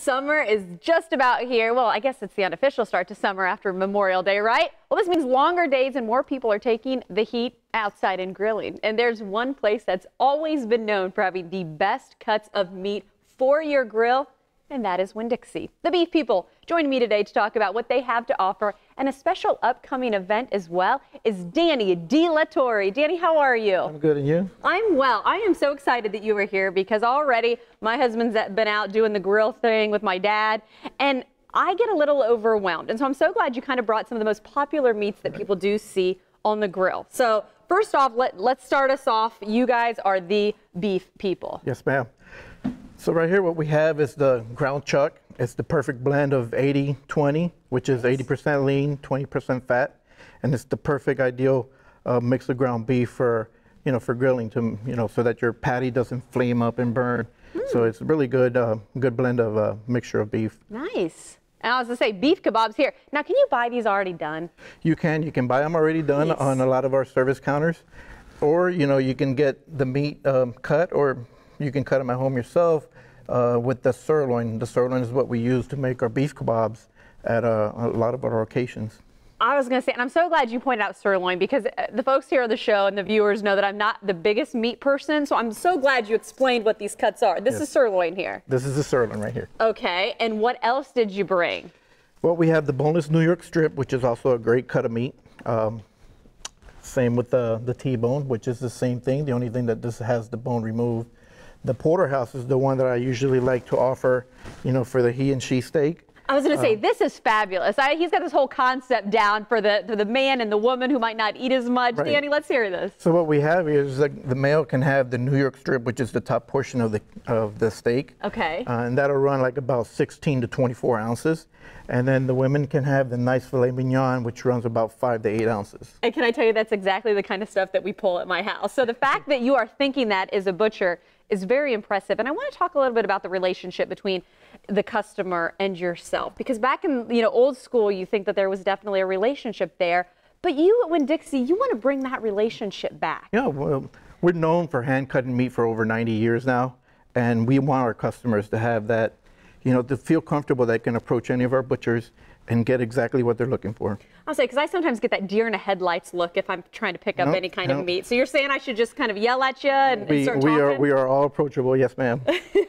Summer is just about here. Well, I guess it's the unofficial start to summer after Memorial Day, right? Well, this means longer days and more people are taking the heat outside and grilling. And there's one place that's always been known for having the best cuts of meat for your grill, and that is Winn-Dixie. The beef people joining me today to talk about what they have to offer, and a special upcoming event as well is Danny DeLatorre. Danny, how are you? I'm good, and you? I'm well. I am so excited that you were here because already my husband's been out doing the grill thing with my dad, and I get a little overwhelmed. And so I'm so glad you kind of brought some of the most popular meats that people do see on the grill. So first off, let's start us off. You guys are the beef people. Yes, ma'am. So right here what we have is the ground chuck. It's the perfect blend of 80-20, which is 80% lean, 20% fat. And it's the perfect ideal mix of ground beef for, for grilling so that your patty doesn't flame up and burn. So it's a really good, good blend of mixture of beef. Nice. And I was going to say, beef kebabs here. Now, can you buy these already done? You can buy them already done on a lot of our service counters. Or, you can get the meat cut, or you can cut them at home yourself with the sirloin. The sirloin is what we use to make our beef kebabs at a lot of our locations. I was going to say, and I'm so glad you pointed out sirloin because the folks here on the show and the viewers know that I'm not the biggest meat person, so I'm so glad you explained what these cuts are. This is sirloin here. This is the sirloin right here. Okay, and what else did you bring? Well, we have the boneless New York strip, which is also a great cut of meat. Same with the T-bone, which is the same thing. The only thing that this has the bone removed. The Porterhouse is the one that I usually like to offer, for the he and she steak. I was going to say, this is fabulous. He's got this whole concept down for the man and the woman who might not eat as much. Right. Danny, let's hear this. So what we have here is the male can have the New York strip, which is the top portion of the steak. Okay. And that'll run like about 16 to 24 ounces. And then the women can have the nice filet mignon, which runs about 5 to 8 ounces. And can I tell you, that's exactly the kind of stuff that we pull at my house. So the fact that you are thinking that as a butcher is very impressive. And I want to talk a little bit about the relationship between the customer and yourself, because back in old school, you think that there was definitely a relationship there, but you at Winn-Dixie, you want to bring that relationship back. Yeah, well, we're known for hand cutting meat for over 90 years now, and we want our customers to have that, to feel comfortable they can approach any of our butchers and get exactly what they're looking for. I'll say, because I sometimes get that deer in the headlights look if I'm trying to pick up any kind of meat. So you're saying I should just kind of yell at you and start talking? We are all approachable, yes ma'am.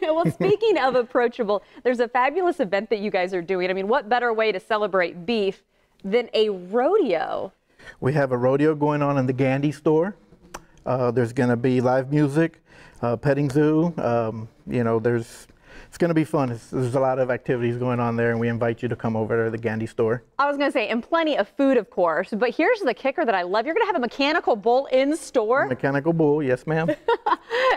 Well, speaking of approachable, there's a fabulous event that you guys are doing. I mean, what better way to celebrate beef than a rodeo? We have a rodeo going on in the Gandy store. There's going to be live music, petting zoo, it's going to be fun. There's a lot of activities going on there, and we invite you to come over to the Gandy store. I was going to say, and plenty of food, of course, but here's the kicker that I love. You're going to have a mechanical bull in store. Mechanical bull, yes, ma'am.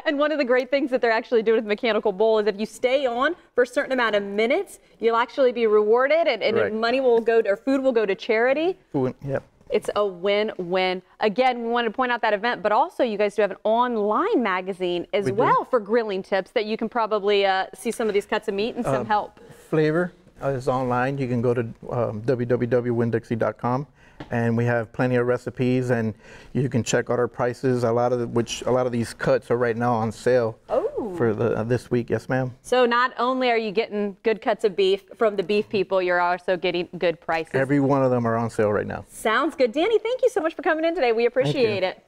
And one of the great things that they're actually doing with mechanical bull is if you stay on for a certain amount of minutes, you'll actually be rewarded, and money will go to, or food will go to charity. Food, yep. It's a win-win. Again, we wanted to point out that event, but also you guys do have an online magazine as well for grilling tips that you can probably see some of these cuts of meat and some help. Flavor is online. You can go to www.winndixie.com, and we have plenty of recipes, and you can check out our prices. A lot of these cuts are right now on sale. For this week, yes, ma'am. So not only are you getting good cuts of beef from the beef people, you're also getting good prices. Every one of them are on sale right now. Sounds good. Danny, thank you so much for coming in today. We appreciate it.